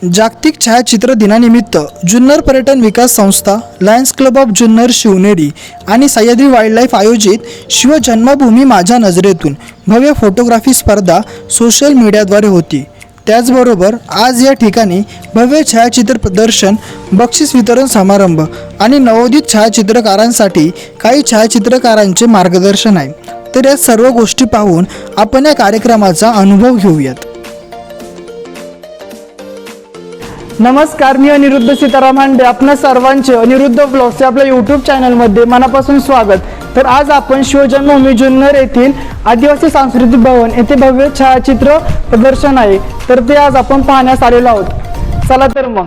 जागतिक छायाचित्र दिनानिमित्त जुन्नर पर्यटन विकास संस्था, lions club of Junnar Shivneri आणि सह्याद्री वाईल्डलाईफ आयोजित शिवजन्मभूमी माझ्या नजरेतून भव्य फोटोग्राफी स्पर्धा सोशल मीडियाद्वारे होती. त्याचबरोबर आज या ठिकाणी भव्य छायाचित्र प्रदर्शन, बक्षीस वितरण समारंभ आणि नवोदित छायाचित्रकारांसाठी काही छायाचित्रकारांचे मार्गदर्शन आहे. तर या सर्व गोष्टी पाहून आपण या कार्यक्रमाचा अनुभव घेऊयात. नमस्कार, मी अनिरुद्ध सीताराम हांडे. आपणा सर्वांचे अनिरुद्ध ब्लॉग्स या आपल्या यूट्यूब चॅनलमध्ये मनापासून स्वागत. तर आज आपण शिवजन्मभूमी जुन्नर येथील आदिवासी सांस्कृतिक भवन येथे भव्य छायाचित्र प्रदर्शन आहे, तर ते आज आपण पाहण्यास आलेलो आहोत. चला तर मग.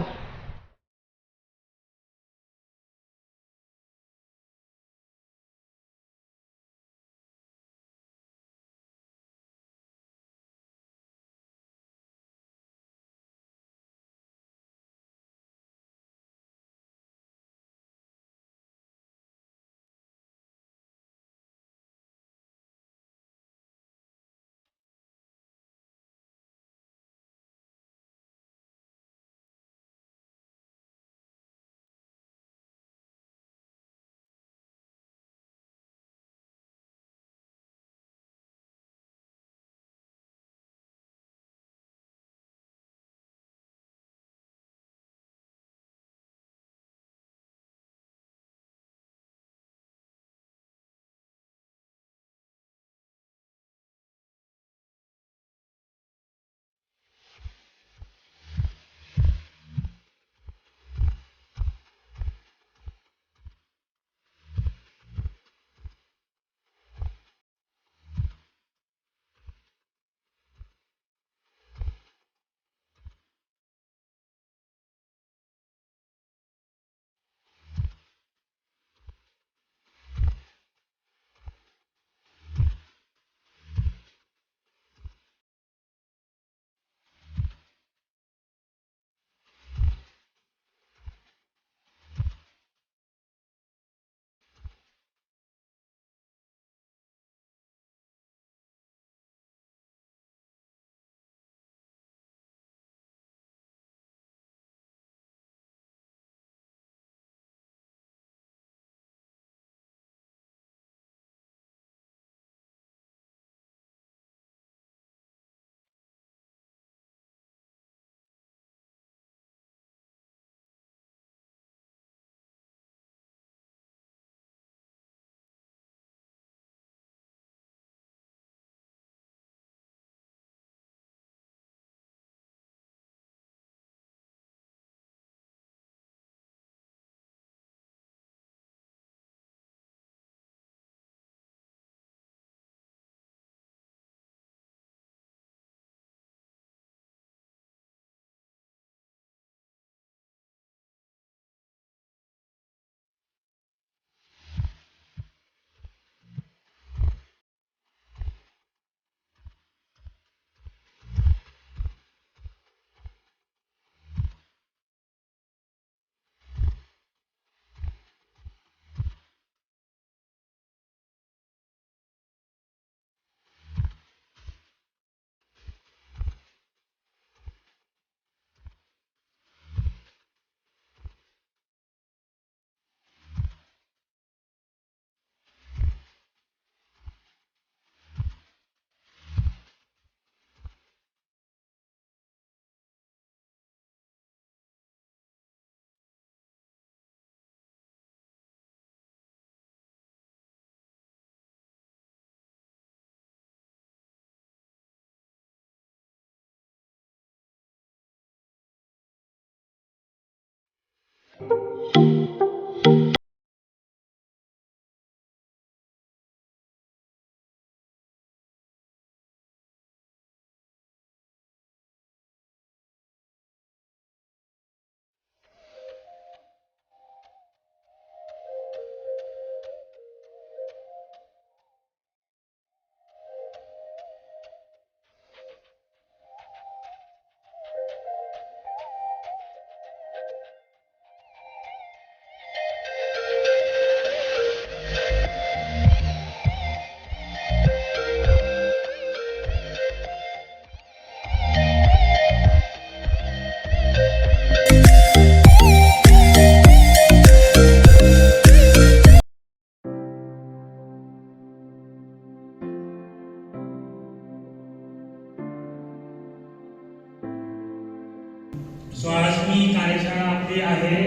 सो आज मी कार्यशाळा आपली आहे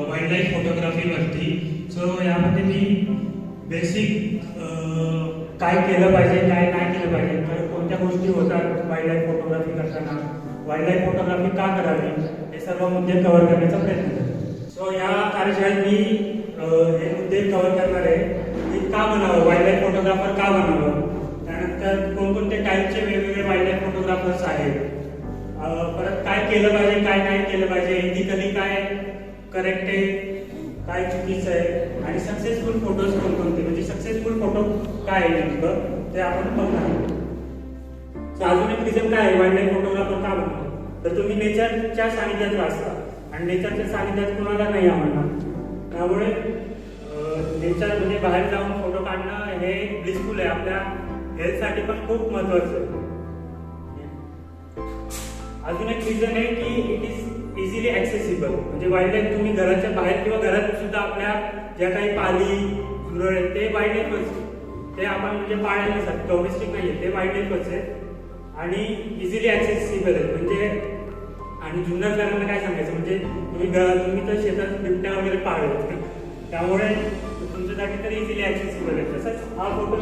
वाईल्ड लाईफ फोटोग्राफीवरती. सो यामध्ये मी बेसिक काय केलं पाहिजे काय नाही केलं पाहिजे, तर कोणत्या गोष्टी होतात वाईल्ड लाईफ फोटोग्राफी करताना, वाईल्ड लाईफ फोटोग्राफी का करावी, हे सर्व मुद्दे कव्हर करण्याचा प्रयत्न करतो. सो या कार्यशाळेत मी हे मुद्दे कव्हर करणार आहे की का बनावं, वाईल्ड लाईफ फोटोग्राफर का बनावं, त्यानंतर कोणकोणते टाईपचे वेगवेगळे वाईल्ड लाईफ फोटोग्राफर्स आहेत, परत काय केलं पाहिजे काय नाही केलं पाहिजे, एथिकली काय करेक्ट आहे काय चुकीचं आहे, आणि सक्सेसफुल फोटोज कोणकोणते, म्हणजे सक्सेसफुल फोटो काय आहे नेमकं ते आपण बघणार आहोत. अजून एक रिझन काय आहे वाईल्ड लाईफ फोटोग्राफर का बनतो, तर तुम्ही नेचरच्या सानिध्यात वाचता आणि नेचरच्या सानिध्यात कुणाला नाही आवडणार. त्यामुळे नेचर म्हणजे बाहेर जाऊन फोटो काढणं हे ब्लिसफुल आहे, आपल्या हेल्थसाठी पण खूप महत्वाचं आहे. अजून एक रिझन आहे की इट इज इझिली ऍक्सेसिबल, म्हणजे वाईल्ड लाईफ तुम्ही घराच्या बाहेर किंवा घरात सुद्धा आपल्या ज्या काही पाली झुरळ आहेत ते वाईल्ड लाईफच, ते आपण म्हणजे पाळायला नसतात, डोमेस्टिक नाही आहे, ते वाईल्ड लाईफच आहे आणि इझिली ऍक्सेसिबल आहे. म्हणजे आणि जुन्नरकरांना काय सांगायचं, म्हणजे तुम्ही तर शेतात बिबट्या वगैरे पाळले, त्यामुळे तुमच्यासाठी तर इझिली ऍक्सेसिबल आहे. तसंच हा फोटो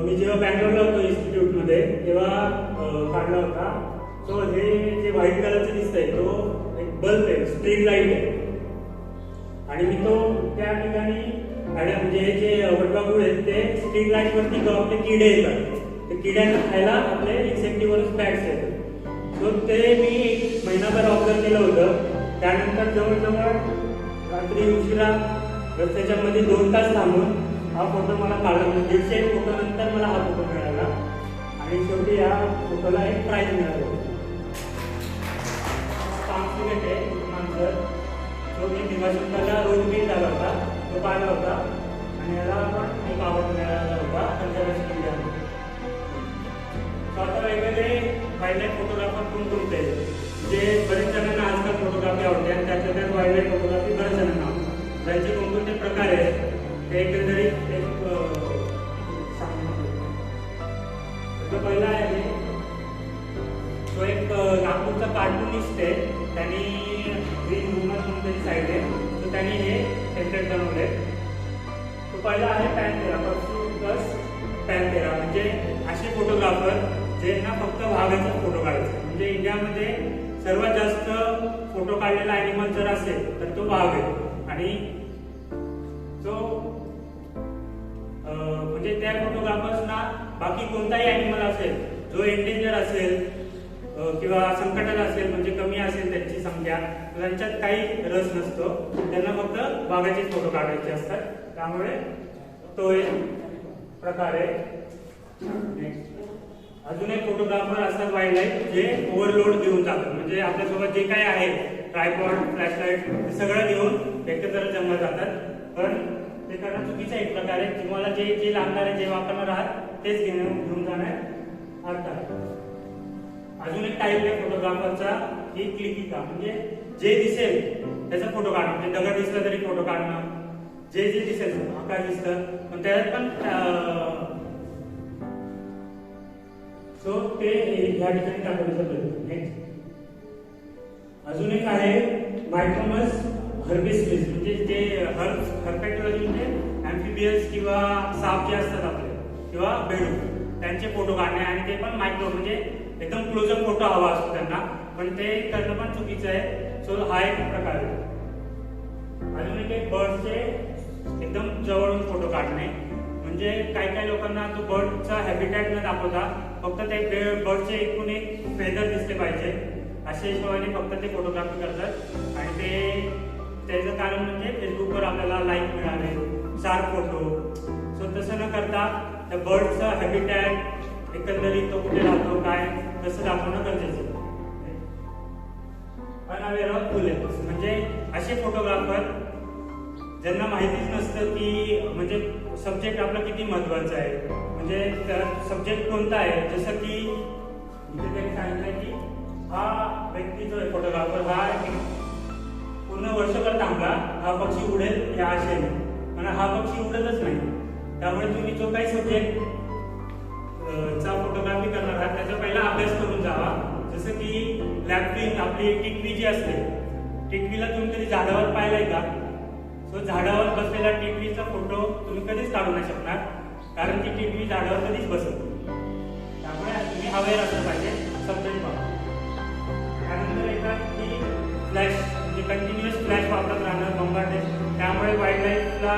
मी जेव्हा बँगलोरला होतो इन्स्टिट्यूटमध्ये तेव्हा काढला होता. सो हे जे व्हाईट कलरचं दिसतंय तो एक बल्ब आहे, स्ट्रीट लाईट आहे, आणि मी तो त्या ठिकाणी म्हणजे हे जे वटवाघूळ आहेत ते स्ट्रीट लाईट वरती आपले किडे येतात, ते किड्यांना खायला आपले इन्सेक्टिव्हरस बॅग्स येतात. सो ते मी एक महिनाभर ऑब्झर्व केलं होतं. त्यानंतर जवळजवळ रात्री उशिरा रस्त्याच्यामध्ये 2 तास थांबून हा फोटो मला काढला, म्हणजे 150 फोटो नंतर मला हा फोटो मिळाला आणि शेवटी या फोटोला एक प्राईज मिळालं. कॉन्फिडेंट आहे माणसं, जो मी दिवाशंकरला रोज गेट झाला होता तो पाहिला होता आणि याला पण एक आवड मिळाला होता पंचराष्ट्रीय इंडियामध्ये. आता वेगवेगळे वाईल्ड लाईफ फोटोग्राफर कोणकोणते आहेत, जे बरेच जणांना आजकाल फोटोग्राफी आवडते आणि त्यातल्या त्यात वाईल्ड लाईफ फोटोग्राफी बऱ्याच जणांना आवडते. ज्यांचे कोणकोणते प्रकार आहेत ते एकंदरीत एक सांगतो. पहिला आहे तो एक नागपूरचा कार्टूनिस्ट आहे, त्यांनी ग्रीन रूमर म्हणून त्याची साईड आहे, तर त्यांनी हे टेम्पलेट बनवले. तो पहिला आहे पॅन्थेरा, प्लस पॅन्थेरा, म्हणजे असे फोटोग्राफर जे ना फक्त वाघाचा फोटो काढायचे. म्हणजे इंडियामध्ये सर्वात जास्त फोटो काढलेला ॲनिमल जर असेल तर तो वाघ आहे, आणि तो म्हणजे त्या फोटोग्राफर्सना बाकी कोणताही ॲनिमल असेल जो एंडेंजर असेल किंवा संकटात असेल, म्हणजे कमी असेल त्यांची संख्या, त्यांच्यात काही रस नसतो, त्यांना फक्त वाघाचेच फोटो काढायचे असतात. त्यामुळे तो एक प्रकार आहे. अजून एक फोटोग्राफर असतात वाईल्ड लाईफ जे ओव्हरलोड घेऊन जातात, म्हणजे आपल्यासोबत जे काय आहे ट्रायपॉड फ्लॅशलाईट हे सगळं घेऊन एकत्र जमलं जातात, पण ते करणं चुकीचं एक प्रकारे. तुम्हाला जे जे लागणार आहे जे वापरणार आहात तेच घेऊन जाण्यात अर्थ आहे. अजून एक टाईप आहे फोटोग्राफरचा की क्लिकिका, म्हणजे जे दिसेल त्याचा फोटो काढणं, म्हणजे दगड दिसला तरी फोटो काढणं, जे जे दिसेल आकाश दिसतं पण त्यात पण सो ते या ठिकाणी दाखवण्याचा प्रयत्न. नेक्स्ट अजून एक आहे मायक्रोमस हर्बिस्टिस, म्हणजे जे हर्पेटोलॉजी म्हणजे ॲम्फिबियस किंवा साप जे असतात आपले किंवा बेडूक त्यांचे फोटो काढणे, आणि ते पण मायक्रो म्हणजे एकदम क्लोजअप फोटो हवा असतो त्यांना, पण ते करणं पण चुकीचं आहे. सो हा एक प्रकार आहे. अजून एक बर्डचे एकदम जवळून फोटो काढणे, म्हणजे काही काही लोकांना तो बर्डचा हॅबिटॅट न दाखवता फक्त ते बर्डचे एकूण एक फेदर दिसले पाहिजे अशा हिशोबाने फक्त ते फोटोग्राफी करतात, आणि ते त्याचं कारण म्हणजे फेसबुकवर आपल्याला लाईक मिळाले, शार्प फोटो. सो तसं न करता त्या बर्डचा हॅबिटॅट एकंदरीत तो कुठे राहतो काय तसं दाखवणं गरजेचं आहे. अनअवेअर ऑफ बुलेट्स, म्हणजे असे फोटोग्राफर ज्यांना माहितीच नसतं की म्हणजे सब्जेक्ट आपला किती महत्वाचा आहे, म्हणजे सब्जेक्ट कोणता आहे. जसं की इथे त्यांनी सांगितलं की हा व्यक्ती जो आहे फोटोग्राफर हा पूर्ण वर्षभर थांबला, हा पक्षी उडेल या आशेने, पण हा पक्षी उडतच नाही. त्यामुळे तुम्ही जो काही सब्जेक्ट चा फोटोग्राफी करणार आहात त्याचा पहिला अभ्यास करून जावा. जसं की लॅपिंग आपली टिटवी जी असते, टिटवीला तुम्ही कधी झाडावर पाहिलंय का? सो झाडावर बसलेला टिटवीचा फोटो तुम्ही कधीच काढू नाही शकणार, कारण ती टिटवी झाडावर कधीच बसत नाही. त्यामुळे तुम्ही अवेअर असलं पाहिजे सबजेक्ट बघा. त्यानंतर येतात की फ्लॅश, म्हणजे कंटिन्युअस फ्लॅश वापरत राहणं बंबाटे, त्यामुळे वाईल्ड लाईफला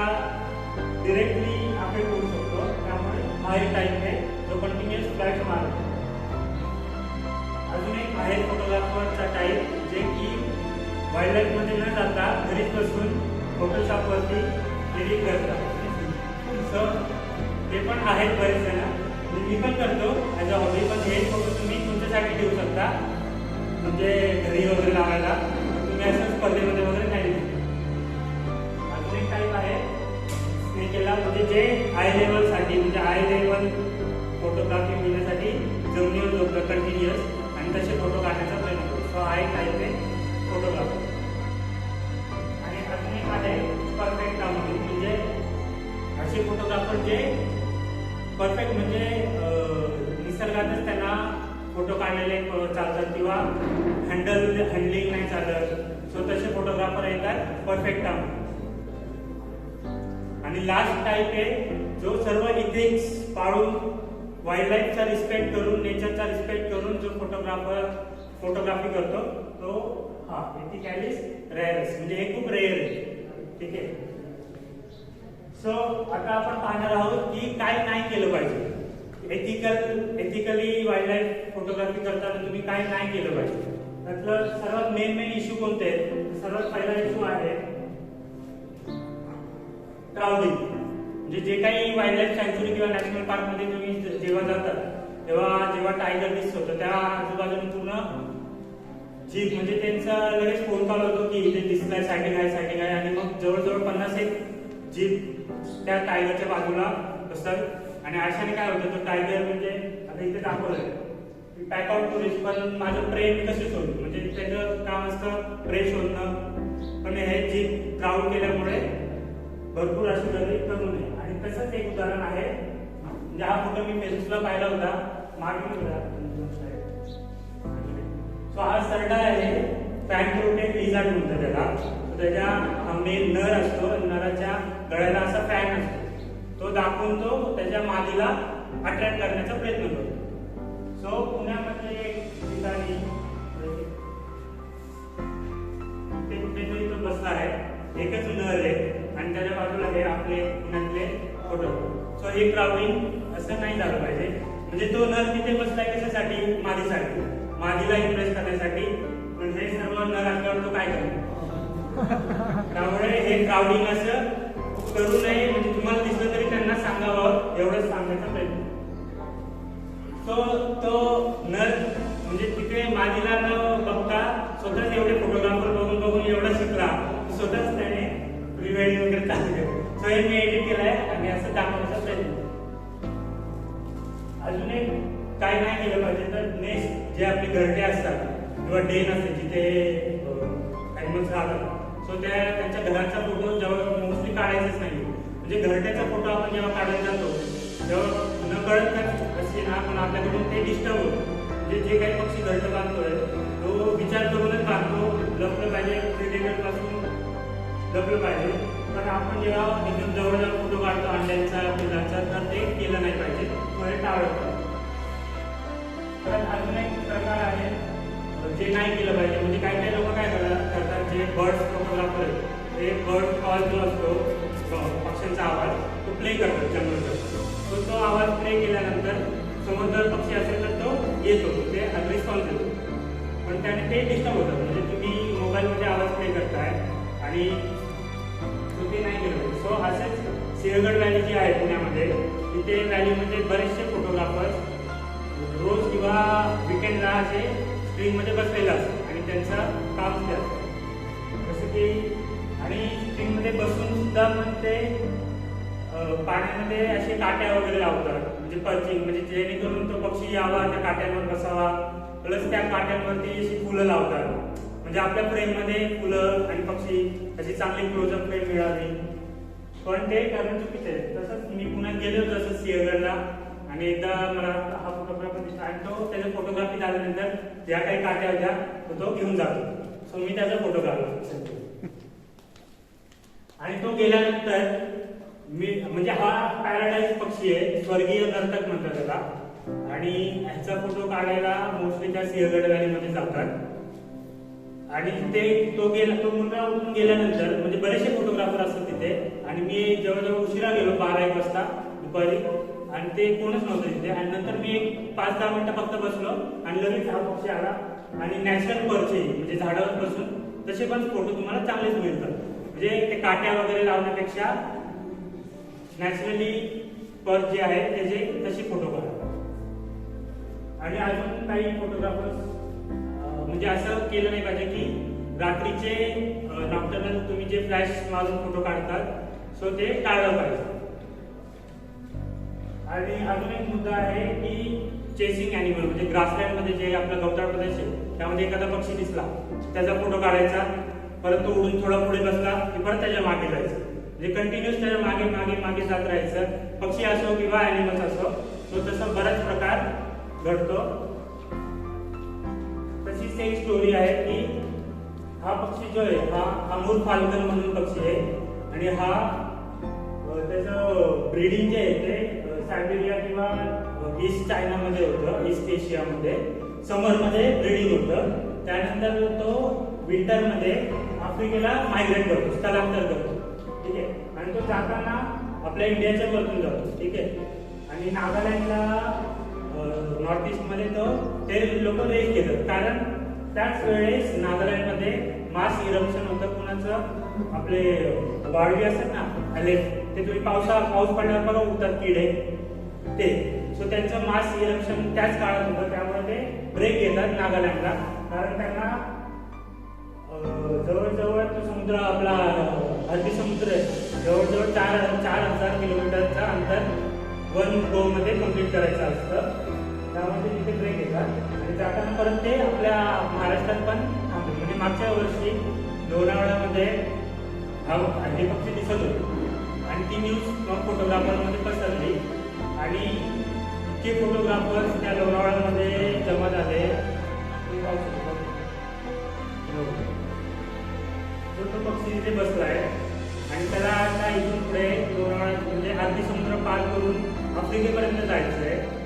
डिरेक्टली अफेक्ट होऊ शकतो. त्यामुळे हा एक टाईप आहे जो कंटिन्युअस फ्लॅश मारतो. अजून एक आहे फोटोग्राफरचा टाईप, जे की वाईल्ड लाईफमध्ये न जाता घरीच बसून फोटोशॉपवरती एडिट करतात. सो ते पण आहेत बरेच जण, मी पण करतो ॲज अ हॉबी. पण हे फोटो तुम्ही तुमच्यासाठी ठेवू शकता, म्हणजे घरी वगैरे लावायला. तुम्ही असं स्पर्धेमध्ये वगैरे नाही देऊ. अजून एक टाईप आहे स्नेकेला, म्हणजे जे आय लेवलसाठी, म्हणजे आय लेवल फोटोग्राफी घेण्यासाठी जमिनीवर झोपतं कंटिन्युअस आणि तसे फोटो काढण्याचा प्रयत्न करतो. सो हा एक टाईप आहे फोटोग्राफी. आणि अजून एक आहे परफेक्ट कामगिरी, म्हणजे असे फोटोग्राफर जे परफेक्ट, म्हणजे निसर्गातच त्यांना फोटो काढलेले चालतात किंवा हँडलिंग नाही चालत. सो तसे फोटोग्राफर येतात परफेक्ट काम. आणि लास्ट टाईप आहे जो सर्व इथिक्स पाळून, वाईल्ड लाईफचा रिस्पेक्ट करून, नेचरचा रिस्पेक्ट करून जो फोटोग्राफर फोटोग्राफी करतो तो हा एथिकॅलिस रेअरस, म्हणजे हे खूप रेअर आहे. ठीक आहे. सो आता आपण पाहणार आहोत की काय नाही केलं पाहिजे. एथिकली वाईल्ड लाईफ फोटोग्राफी करताना तुम्ही काय नाही केलं पाहिजे. त्यातलं सर्वात मेन इश्यू कोणते आहेत? सर्वात पहिला इश्यू आहे क्राउडिंग. म्हणजे जे काही वाईल्ड लाईफ सँच्युरी किंवा नॅशनल पार्क मध्ये तुम्ही जेव्हा जातात जेव्हा टायगर दिसतो तर त्या आजूबाजूला पूर्ण जीप, म्हणजे त्यांचा लगेच फोन कॉल होतो की इथे दिसलाय, सायटिंग आहे. आणि मग जवळजवळ 50 जीप त्या टायगरच्या बाजूला बसतात. आणि अशाने काय होतं, तो टायगर म्हणजे आता इथे दाखवलंय पॅक आउट टुरिस्ट, पण माझं प्रे मी कसे शोधू, म्हणजे त्याचं काम असतं प्रे शोधणं. पण हे जीप क्राऊड केल्यामुळे भरपूर अशी गर्दी करू नये. आणि तसंच एक उदाहरण आहे, म्हणजे हा फोटो मी फेसबुकला पाहिला होता मागील होता. सो हा सरडा आहे, फॅन प्रोटेक्ट लिझार्ड म्हणतात त्याला. त्याच्या मेन नर असतो, नराच्या गळ्याला असा फॅन असतो, तो दाखवून तो त्याच्या मादीला अट्रॅक्ट करण्याचा प्रयत्न करतो. सो पुण्यामध्ये एक ठिकाणी ते कुठेतरी तो बसला आहे, एकच नर आहे आणि त्याच्या बाजूला हे आपले पुण्यातले फोटो. सो हे क्राउडिंग असं नाही झालं पाहिजे. म्हणजे तो नर तिथे बसलाय कशासाठी? मादीसाठी, मादीला इम्प्रेस करण्यासाठी. पण हे सर्व नर असल्यावर तो काय करणार? त्यामुळे हे क्राउडिंग असं करू नये. म्हणजे तुम्हाला दिसलं तरी त्यांना सांगावं, एवढंच सांगण्याचा प्रयत्न. तो नर म्हणजे तिथे मादीला न बघता स्वतःच एवढे फोटोग्राफर बघून एवढा शिकला, स्वतःच त्याने प्री वेडिंग वगैरे चालू केलं. सो हे मी एडिट केलंय आणि असं दाखवण्याचा प्रयत्न. अजून एक काय नाही केलं पाहिजे तर नेक्स्ट जे आपले घरटे असतात किंवा डेन असते जिथे ॲनिमल्स राहतात, सो त्यांच्या घराचा फोटो जवळ मोस्टली काढायचंच नाही. म्हणजे घरट्याचा फोटो आपण जेव्हा काढायला जातो तेव्हा न कळत असे ना, पण आपल्याकडून ते डिस्टर्ब होतं. म्हणजे जे काही पक्षी घरटं बांधतोय तो विचार करूनच बांधतो, लपलं पाहिजे, प्रेडेटर पासून लपलं पाहिजे. पण आपण जेव्हा एकदम जवळ फोटो काढतो अंड्यांचा पिलांचा, तर ते केलं नाही पाहिजे, थोडे टाळलं पाहिजे. तर अजून एक प्रकार आहे जे नाही केलं पाहिजे. म्हणजे काही काही लोक काय करतात, जे बर्ड्स फोटोग्राफर आहेत ते बर्ड कॉल जो असतो पक्ष्यांचा आवाज तो प्ले करतात जंगलचा. तो आवाज प्ले केल्यानंतर समोर जर पक्षी असेल तर तो येतो, ते रिस्पॉन्स देतो. पण त्याने ते डिस्टर्ब होतं. म्हणजे तुम्ही मोबाईलमध्ये आवाज प्ले करताय आणि तो ते नाही केलं. सो असेच सिंहगड व्हॅली जी आहे पुण्यामध्ये, तिथे व्हॅलीमध्ये बरेचसे फोटोग्राफर्स रोज किंवा विकेंडला असे स्ट्रिंगमध्ये बसलेलं असतं आणि त्यांचं काम ते असतं. जसं की आणि स्ट्रिंगमध्ये बसून सुद्धा पण ते पाण्यामध्ये असे काट्या वगैरे लावतात, म्हणजे पर्चिंग, म्हणजे जेणेकरून तो पक्षी यावा, त्या काट्यांवर बसावा. प्लस त्या काट्यांवरती अशी फुलं लावतात, म्हणजे आपल्या फ्रेममध्ये फुलं आणि पक्षी अशी चांगली क्लोजअप फ्रेम मिळावी. पण ते करणं चुकीचं आहे. तसंच मी पुण्यात गेलो होतो तसंच सिंहगडला, आणि एकदा मला हा फोटोग्राफर दिसतो आणि तो त्याच्या फोटोग्राफी झाल्यानंतर ज्या काही काट्या होत्या तो घेऊन जातो. सो मी त्याचा फोटो काढला आणि तो गेल्यानंतर मी म्हणजे हा पॅराडाईज पक्षी आहे, स्वर्गीय नर्तक म्हणतात त्याला. आणि ह्याचा फोटो काढायला मोस्टली त्या सिंहगड व्हॅलीमध्ये जातात आणि तो मुलगा उठून गेल्यानंतर म्हणजे बरेचसे फोटोग्राफर असतात तिथे आणि मी जवळजवळ उशिरा गेलो 12-1 वाजता दुपारी आणि ते कोणच नव्हतं तिथे. आणि नंतर मी एक 5-10 मिनिटं फक्त बसलो आणि लगेच हा पक्षी आला आणि नॅचरल परचे म्हणजे झाडावर बसून तसे पण फोटो तुम्हाला चांगलेच मिळतात. म्हणजे ते काट्या वगैरे लावण्यापेक्षा नॅचरली पर जे आहे त्याचे तसे फोटो काढा. आणि अजून काही फोटोग्राफर्स म्हणजे असं केलं नाही पाहिजे की रात्रीचे नॉक्टर्नल तुम्ही जे फ्लॅश मारून फोटो काढतात सो ते टाळलं पाहिजे. आणि अजून एक मुद्दा आहे की चेसिंग अॅनिमल म्हणजे ग्रासलँड मध्ये जे आपला गवताळ प्रदेश आहे त्यामध्ये एखादा पक्षी दिसला त्याचा फोटो काढायचा, परत तो उडून थोडा पुढे बसला की परत त्याच्या मागे जायचं. म्हणजे कंटिन्युअस त्याच्या मागे मागे मागे जात राहायचं, पक्षी असो किंवा अॅनिमल्स असो. तो तसा बराच प्रकार घडतो. तशीच एक स्टोरी आहे की हा पक्षी जो आहे हा अमूर फाल्कन म्हणून पक्षी आहे आणि हा त्याचं ब्रीडिंग जे आहे ते सायबेरिया किंवा ईस्ट चायनामध्ये होतं, ईस्ट एशियामध्ये समरमध्ये ब्रीडिंग होतं. त्यानंतर तो विंटरमध्ये आफ्रिकेला मायग्रेट करतो, स्थलांतर करतो. ठीक आहे. आणि तो जाताना आपल्या इंडियाच्या वरतून जातो. ठीक आहे. आणि नागालँडला नॉर्थ ईस्ट मध्ये ते लोक रेस घेतात कारण त्याच वेळेस नागालँडमध्ये मास इरप्शन होतं. कुणाचं आपले वाळवी असतात ना ते तुम्ही पाऊस पडल्यावर बघा उठतात किडे ते. सो त्यांचं मास इरप्शन त्याच काळात होतं त्यामुळे ते ब्रेक घेतात नागालँडला कारण त्यांना जवळजवळ तो समुद्र आपला अरबी समुद्र आहे जवळजवळ 4,000 किलोमीटरचा अंतर 1 गो मध्ये कंप्लीट करायचं असतं. त्यामध्ये तिथे ब्रेक घेतात आणि जाताना परत ते आपल्या महाराष्ट्रात पण थांबतात. म्हणजे मागच्या वर्षी लोणावळ्यामध्ये हे पक्षी दिसत होते आणि ती न्यूज फोटोग्राफरमध्ये पसरली आणि इतके फोटोग्राफर्स त्या लोणावळ्यामध्ये जमा झाले. तो पक्षी तिथे बसलाय आणि त्याला आता इथून पुढे लोणावळा म्हणजे अरबी समुद्र पार करून आफ्रिकेपर्यंत जायचं आहे.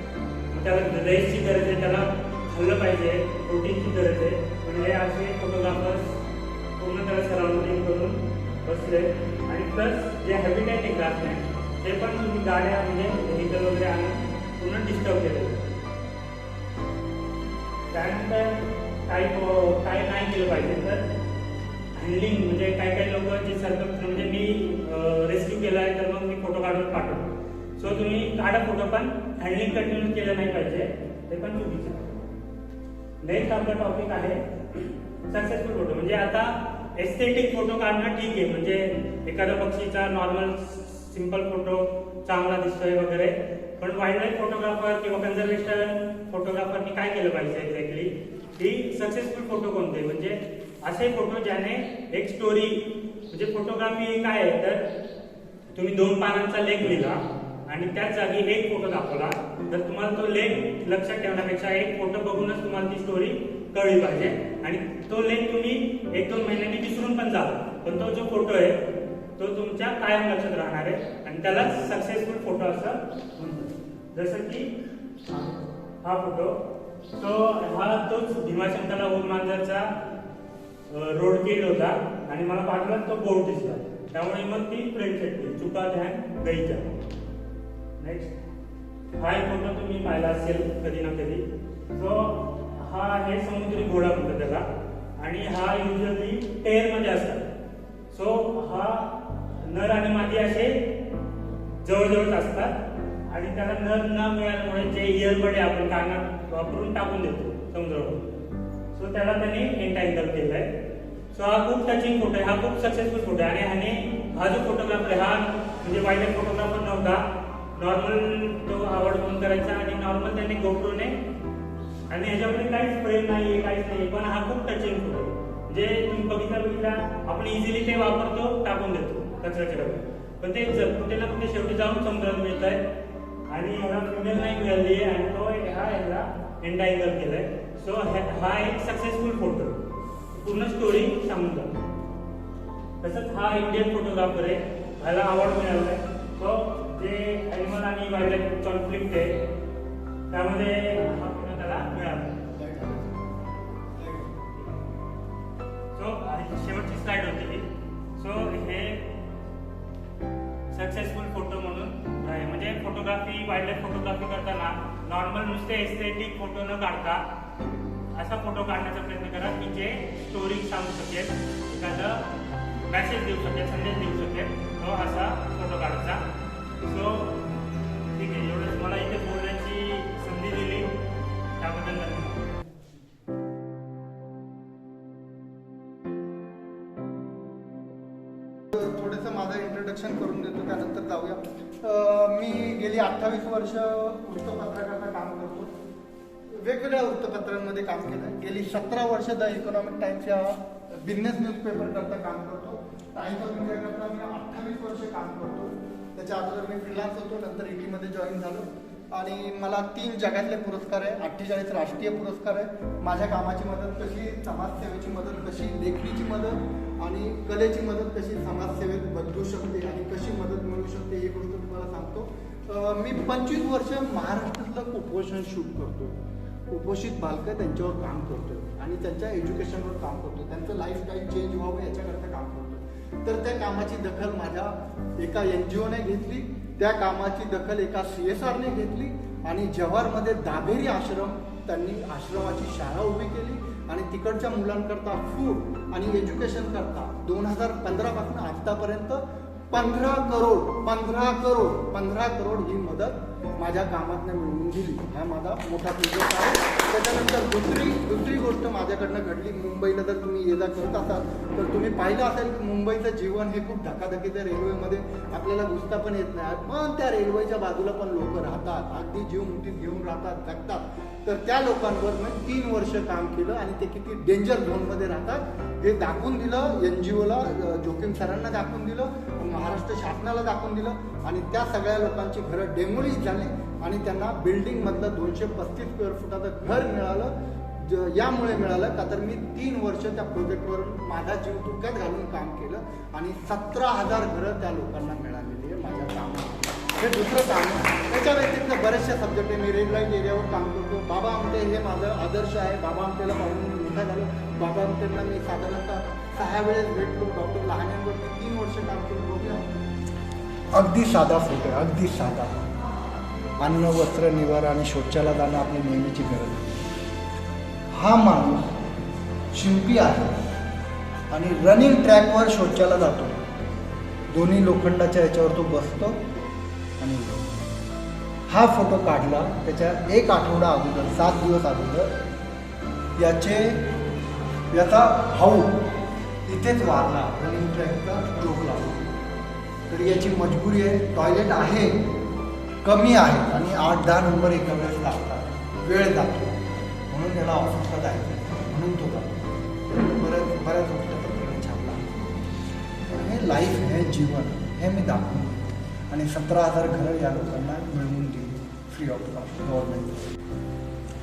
त्याला रेसची गरज आहे, त्याला खाल्लं पाहिजे, प्रोटीनची गरज आहे. म्हणजे असे फोटोग्राफर्स पूर्ण त्याला सराउंडिंग करून बसले आणि प्लस जे हॅबिटॅट आहे ग्रासलँड ते पण तुम्ही गाड्या म्हणजे व्हेकल वगैरे आणून पूर्ण डिस्टर्ब केले. त्यानंतर काय नाही केलं पाहिजे तर हँडलिंग म्हणजे काही लोक जे सरकार म्हणजे मी रेस्क्यू केला आहे तर मग मी फोटो काढून पाठवतो. सो तुम्ही काढा फोटो पण हँडलिंग कंटिन्यू केलं नाही पाहिजे, ते पण चुकीचं. नेक्स्ट आपला टॉपिक आहे सक्सेसफुल फोटो. म्हणजे आता एस्थेटिक फोटो काढणं ठीक आहे, म्हणजे एखाद्या पक्षीचा नॉर्मल सिंपल फोटो चांगला दिसतोय वगैरे. पण वाईल्ड लाईफ फोटोग्राफर किंवा कन्झर्वेशन फोटोग्राफरनी काय केलं पाहिजे एक्झॅक्टली की सक्सेसफुल फोटो कोणते म्हणजे असे फोटो ज्याने एक स्टोरी म्हणजे फोटोग्राफी काय आहे तर तुम्ही 2 पानांचा लेख लिहिला आणि त्याच जागी एक फोटो दाखवला तर तुम्हाला तो लेख लक्षात ठेवण्यापेक्षा एक फोटो बघूनच तुम्हाला ती स्टोरी कळली पाहिजे. आणि तो लेख तुम्ही 1-2 महिन्यांनी विसरून पण जाल पण तो जो फोटो आहे तो तुमच्या कायम लक्षात राहणार आहे आणि त्याला सक्सेसफुल फोटो असं म्हणतात. जसं की हा फोटो तो हा तोच भीमाशंकरला उलमांजरचा रोड किड होता आणि मला पाठवला तो बोट दिसला त्यामुळे मग ती प्रिंट घेतली चुका ध्यान गईच्या. नेक्स्ट हा एक फोटो तुम्ही पाहिला असेल कधी ना कधी. सो हा हे समुद्री घोडा म्हणतात त्याला आणि हा युजली टेअरमध्ये असतात. सो हा नर आणि मादी असे जवळजवळच असतात आणि त्याला नर न मिळाल्यामुळे जे इयरबड आपण कानात वापरून टाकून देतो समुद्रावर सो त्याला त्यांनी एंटँगल केलंय. सो हा खूप टचिंग फोटो आहे, हा खूप सक्सेसफुल फोटो आहे आणि हा जो फोटोग्राफर आहे हा म्हणजे वाईल्ड लाईफ फोटोग्राफर नव्हता, नॉर्मल तो आवड म्हणून करायचा आणि नॉर्मल त्याने गोप्रोने आणि ह्याच्यामध्ये काहीच फ्रेम नाहीये काहीच नाही पण हा खूप टचिंग फोटो म्हणजे तुम्ही बघितला आपण इझिली ते वापरतो टाकून देतो कचऱ्याच्या डब्यात पण ते कुठे ना कुठे शेवटी जाऊन समुद्रात मिळत आहे आणि ह्याला फिमेल नाईक मिळाली आहे आणि तो ह्याला एंटायगर केलाय. सो हा एक सक्सेसफुल फोटो पूर्ण स्टोरी सांगून जातो. तसंच हा इंडियन फोटोग्राफर आहे, ह्याला अवॉर्ड मिळाला आहे. सो जे ॲनिमल आणि वाईल्ड लाईफ कॉन्फ्लिक्ट आहे त्यामध्ये हा फोटो त्याला मिळाला. सो शेवटची स्लाइड होती ही. सो हे सक्सेसफुल फोटो म्हणून आहे. म्हणजे फोटोग्राफी वाईल्ड लाईफ फोटोग्राफी करताना नॉर्मल नुसते एस्थेटिक फोटो न काढता असा फोटो काढण्याचा प्रयत्न करा की जे स्टोरी सांगू शकेल, एखादं मेसेज देऊ शकेल, संदेश देऊ शकेल, तो असा फोटो काढायचा. सो ठीक आहे, एवढंच मला इथे बोलण्याची संधी दिली त्याबद्दल धन्यवाद. थोडंसं माझं इंट्रोडक्शन करून देतो, त्यानंतर जाऊया. मी गेली 28 वर्ष वृत्तपत्रकाचं काम करतो. वेगवेगळ्या वृत्तपत्रांमध्ये काम केलं. गेली 17 वर्ष द इकॉनॉमिक टाइम्स या बिझनेस न्यूजपेपरकरता काम करतो. टाइम्स ऑफ इंडियाकरता मी 28 वर्ष काम करतो. त्याच्या अगोदर मी फ्रीलान्स होतो, नंतर ईटीमध्ये जॉईन झालो आणि मला 3 जगातले पुरस्कार आहे, 48 राष्ट्रीय पुरस्कार आहे. माझ्या कामाची मदत कशी, समाजसेवेची मदत कशी, लेखणीची मदत आणि कलेची मदत कशी समाजसेवेत बदलू शकते आणि कशी मदत मिळू शकते ही गोष्ट तुम्हाला सांगतो. मी 25 वर्ष महाराष्ट्रातलं कुपोषण शूट करतो. कुपोषित बालकं त्यांच्यावर काम करतो आणि त्यांच्या एज्युकेशनवर काम करतो, त्यांचं लाईफस्टाईल चेंज व्हावं याच्याकरता काम करतो. तर त्या कामाची दखल माझ्या एका NGOने घेतली, त्या कामाची दखल एका CSRने घेतली आणि जव्हारमध्ये दाभेरी आश्रम, त्यांनी आश्रमाची शाळा उभी केली आणि तिकडच्या मुलांकरता फूड आणि एज्युकेशन करता 2015 पासून आतापर्यंत 15 करोड ही मदत माझ्या कामातनं मिळवून दिली. हा माझा मोठा प्रोजेक्ट आहे. त्याच्यानंतर दुसरी गोष्ट माझ्याकडनं घडली. मुंबईला जर तुम्ही ये जा करत असाल तर तुम्ही पाहिलं असेल की मुंबईचं जीवन हे खूप धकाधकीचं, रेल्वेमध्ये आपल्याला घुसता पण येत नाही, पण त्या रेल्वेच्या बाजूला पण लोक राहतात, अगदी जीव मुठीत घेऊन राहतात, जगतात. तर त्या लोकांवर मी 3 वर्ष काम केलं आणि ते किती डेंजर झोनमध्ये राहतात हे दाखवून दिलं. NGOला, जोखीम सरांना दाखवून दिलं, महाराष्ट्र शासनाला दाखवून दिलं आणि त्या सगळ्या लोकांची घरं डेमोलिश झाली आणि त्यांना बिल्डिंगमधलं 235 स्क्वेअर फुटाचं घर मिळालं. यामुळे मिळालं का तर मी 3 वर्ष त्या प्रोजेक्टवरून माझा जीव धोक्यात घालून काम केलं आणि 17,000 घरं त्या लोकांना मिळालेली आहे माझ्या कामात. हे दुसरं काम आहे. त्याच्या व्यतिरिक्त बरेचशा सब्जेक्ट आहे. मी रेड लाईट एरियावर काम करतो. बाबा आमटे हे माझं आदर्श आहे. बाबा आमटेला पाहून मी मोठा झालो. बाबा आमटेंना मी साधारणतः 6 वेळेस भेटलो. डॉक्टर लहान्यांवर मी 3 वर्ष काम केलं. बघूया, अगदी साधा फोटो आहे, अगदी साधा. अन्न, वस्त्र, निवारा आणि शौचाला जाणं आपली नेहमीची गरज आहे. हा माणूस शिंपी आहे आणि रनिंग ट्रॅकवर शौचाला जातो. दोन्ही लोखंडाच्या याच्यावर तो बसतो आणि हा फोटो काढला त्याच्या 1 आठवडा अगोदर, 7 दिवस अगोदर याचा भाऊ इथेच वारला, रनिंग ट्रॅकचा स्ट्रोक लागला. तर याची मजबुरी आहे. टॉयलेट आहे, कमी आहे आणि 8-10 नंबर एका वेळेस लागतात, वेळ जातो, म्हणून त्याला ऑफिसला जायचं, म्हणून तो जातो. बऱ्याच गोष्टी छापला. हे लाईफ, हे जीवन, हे मी दाखवून आणि 17,000 घरं या लोकांना मिळवून दिली फ्री ऑफ कॉस्ट गव्हर्नमेंट.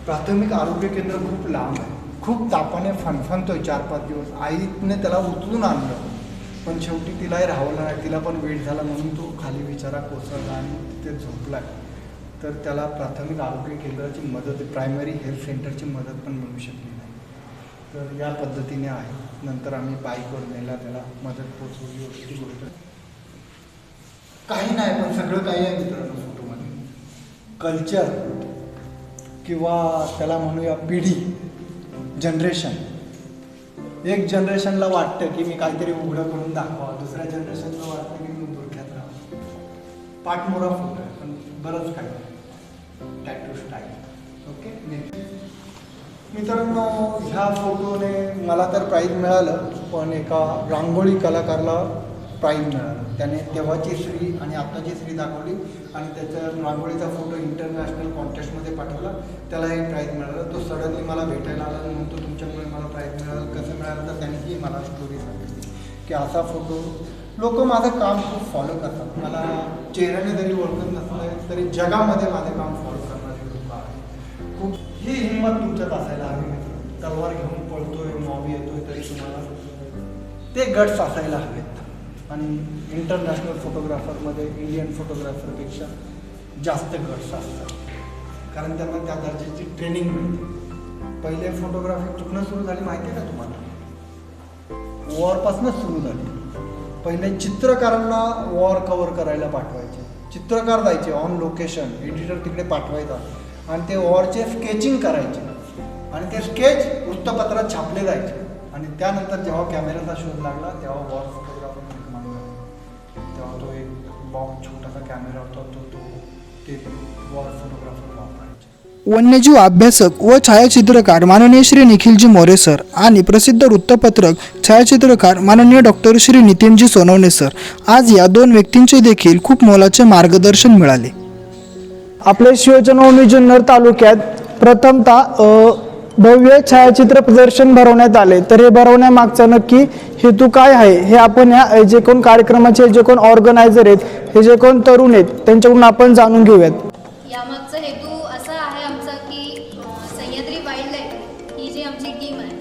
प्राथमिक आरोग्य केंद्र खूप लांब आहे, खूप तापाने फणफणतोय 4-5 दिवस. आईने त्याला उचलून आणलं पण शेवटी तिलाही राहावं नाही, तिला पण वेट झाला म्हणून तो खाली बिचारा कोसळला आणि तिथे झोपला. तर त्याला प्राथमिक आरोग्य केंद्राची मदत, प्रायमरी हेल्थ सेंटरची मदत पण मिळू शकली नाही. तर या पद्धतीने आहे. नंतर आम्ही बाईकवर नेला, त्याला मदत पोचवली होती. गोष्ट काही नाही पण सगळं काही आहे मित्रांनो फोटोमध्ये. कल्चर किंवा त्याला म्हणूया पिढी, जनरेशन. एक जनरेशनला वाटतं की मी काहीतरी उघडं करून दाखवा, दुसऱ्या जनरेशनला वाटतं की मी धोक्यात राहावं. पाठमोरा फोटो आहे पण बरंच काही टॅटू स्टाईल. ओके, नेक्स्ट मित्रांनो, ह्या फोटोने मला तर प्राईज मिळालं पण एका रांगोळी कलाकारला प्राईज मिळालं. त्याने तेव्हाची श्री आणि आत्ताची श्री दाखवली आणि त्याचा रांगोळीचा फोटो इंटरनॅशनल कॉन्टेस्टमध्ये पाठवला, त्यालाही प्राईज मिळालं. तो सडनली मला भेटायला आला आणि म्हणतो तुमच्यामुळे मला प्राईज मिळालं. कसं मिळालं तर त्यांनीही मला स्टोरी सांगितली की असा फोटो लोक माझं काम खूप फॉलो करतात. मला चेहऱ्याने जरी ओळखत नसलं तरी जगामध्ये माझं काम फॉलो करणारे लोक आहेत. खूप ही हिंमत तुमच्यात असायला हवी. तलवार घेऊन पळतोय, मॉब येतोय तरी तुम्हाला ते गट्स असायला हवेत. आणि इंटरनॅशनल फोटोग्राफरमध्ये इंडियन फोटोग्राफरपेक्षा जास्त गट्स असतात, कारण त्यांना त्या दर्जाची ट्रेनिंग मिळते. पहिले फोटोग्राफी चुकणं सुरू झाली माहिती आहे का तुम्हाला? वॉरपासूनच सुरू झाली. पहिले चित्रकारांना वॉर कव्हर करायला पाठवायचे. चित्रकार जायचे ऑन लोकेशन, एडिटर तिकडे पाठवायचा आणि ते वॉरचे स्केचिंग करायचे आणि ते स्केच वृत्तपत्रात छापले जायचे. आणि त्यानंतर जेव्हा कॅमेऱ्याचा शोध लागला तेव्हा वॉर फोटोग्राफर निर्माण झाला. तेव्हा तो एक बॉक्स छोटासा कॅमेरा होता, ते वॉर फोटोग्राफर वापरायचे. वन्यजीव अभ्यासक व छायाचित्रकार माननीय श्री निखिलजी मोरे सर आणि प्रसिद्ध वृत्तपत्रक छायाचित्रकार माननीय डॉक्टर श्री नितीनजी सोनवणे सर, आज या दोन व्यक्तींचे देखील खूप मोलाचे मार्गदर्शन मिळाले. आपल्या शिवजन्मभूमी जुन्नर तालुक्यात प्रथमतः भव्य छायाचित्र प्रदर्शन भरवण्यात आले. तर हे भरवण्यामागचा नक्की हेतू काय आहे हे आपण या जे कोण कार्यक्रमाचे जे कोण ऑर्गनायझर आहेत, हे जे कोण तरुण आहेत त्यांच्याकडून आपण जाणून घेऊयात. यामागचा हेतू असा आहे आमचा की सह्याद्री वाईल्ड लाईफ ही जी आमची टीम आहे,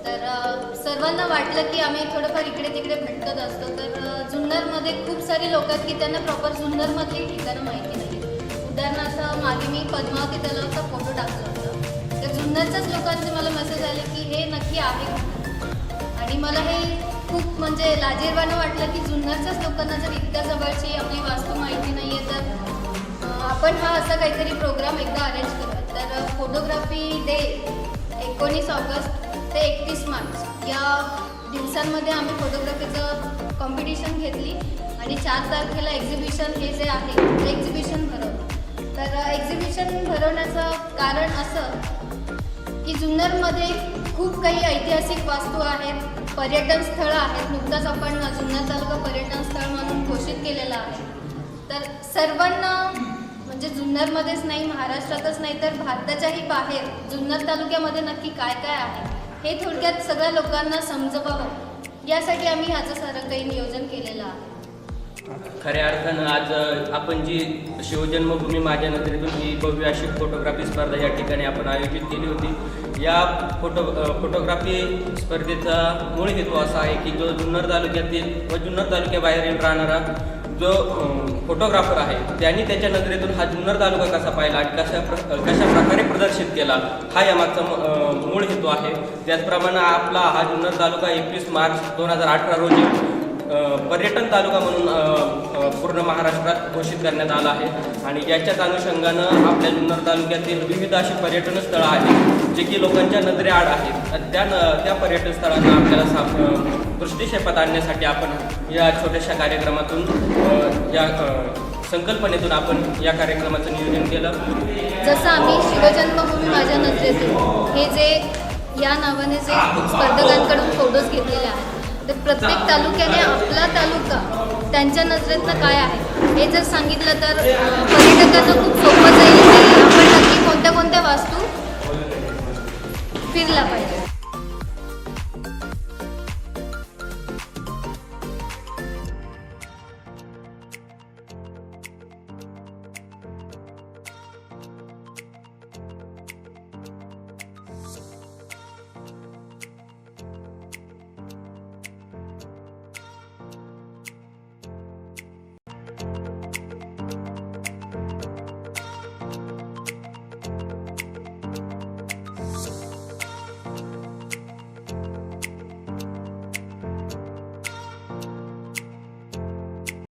तर सर्वांना वाटलं की आम्ही थोडंफार इकडे तिकडे भटकत असतो. तर जुन्नरमध्ये खूप सारी लोक आहेत की त्यांना प्रॉपर जुन्नरमधली ठिकाणं माहिती नाही. उदाहरणार्थ मागे मी पद्मावती तलावाचा फोटो टाकला होता, तर जुन्नरच्याच लोकांचे मला मेसेज आले की हे नक्की आहे का? आणि मला हे खूप म्हणजे लाजिरवाणं वाटलं की जुन्नरच्याच लोकांना जर इतक्या जवळची आपली वास्तू माहिती नाही आहे, तर आपण हा असा काहीतरी प्रोग्राम एकदा अरेंज करूया. तर फोटोग्राफी डे 19 ऑगस्ट ते 31 मार्च या दिवसांमध्ये आम्ही फोटोग्राफीचं कॉम्पिटिशन घेतली आणि 4 तारखेला एक्झिबिशन हे जे आहे ते एक्झिबिशन भरवलं. तर एक्झिबिशन भरवण्याचं कारण असं की जुन्नरमध्ये खूप काही ऐतिहासिक वास्तू आहेत, पर्यटन स्थळं आहेत. नुकताच आपण जुन्नर तालुका पर्यटन स्थळ म्हणून घोषित केलेलं आहे. तर सर्वांना म्हणजे जुन्नरमध्येच नाही, महाराष्ट्रातच नाही तर भारताच्याही बाहेर जुन्नर तालुक्यामध्ये नक्की काय काय आहे हे थोडक्यात सगळ्या लोकांना समजवावं यासाठी आम्ही ह्याचं सारं काही नियोजन केलेलं आहे. खऱ्या अर्थानं आज आपण जी शिवजन्मभूमी माझ्या नजरेतून ही भव्य अशी फोटोग्राफी स्पर्धा या ठिकाणी आपण आयोजित केली होती. या फोटोग्राफी स्पर्धेचा मूळ हेतू असा आहे की जो जुन्नर तालुक्यातील व जुन्नर तालुक्याबाहेर राहणारा जो फोटोग्राफर आहे त्यांनी त्याच्या नजरेतून हा जुन्नर तालुका कसा पाहिला आणि कशा प्रकारे प्रदर्शित केला हा यामागचा मूळ हेतू आहे. त्याचप्रमाणे आपला हा जुन्नर तालुका 21 मार्च 2018 रोजी पर्यटन तालुका म्हणून पूर्ण महाराष्ट्रात घोषित करण्यात आला आहे. आणि याच्याच अनुषंगानं आपल्या जुन्नर तालुक्यातील विविध अशी पर्यटन स्थळं आहेत जे की लोकांच्या नजरेआड आहेत. त्या पर्यटन स्थळांना आपल्याला दृष्टिक्षेपात आणण्यासाठी आपण या छोट्याशा कार्यक्रमातून या संकल्पनेतून आपण या कार्यक्रमाचं नियोजन केलं. जसं आम्ही शिवजन्मभूमी माझ्या नजरेतून हे जे या नावाने जे स्पर्धकांकडून फोटोज घेतलेले आहेत, तर प्रत्येक तालुक्याने आपला तालुका त्यांच्या नजरेतनं काय आहे हे जर सांगितलं तर पर्यटकांना खूप सोपं जाईल की आपण नक्की कोणत्या कोणत्या वास्तू फिरला पाहिजे.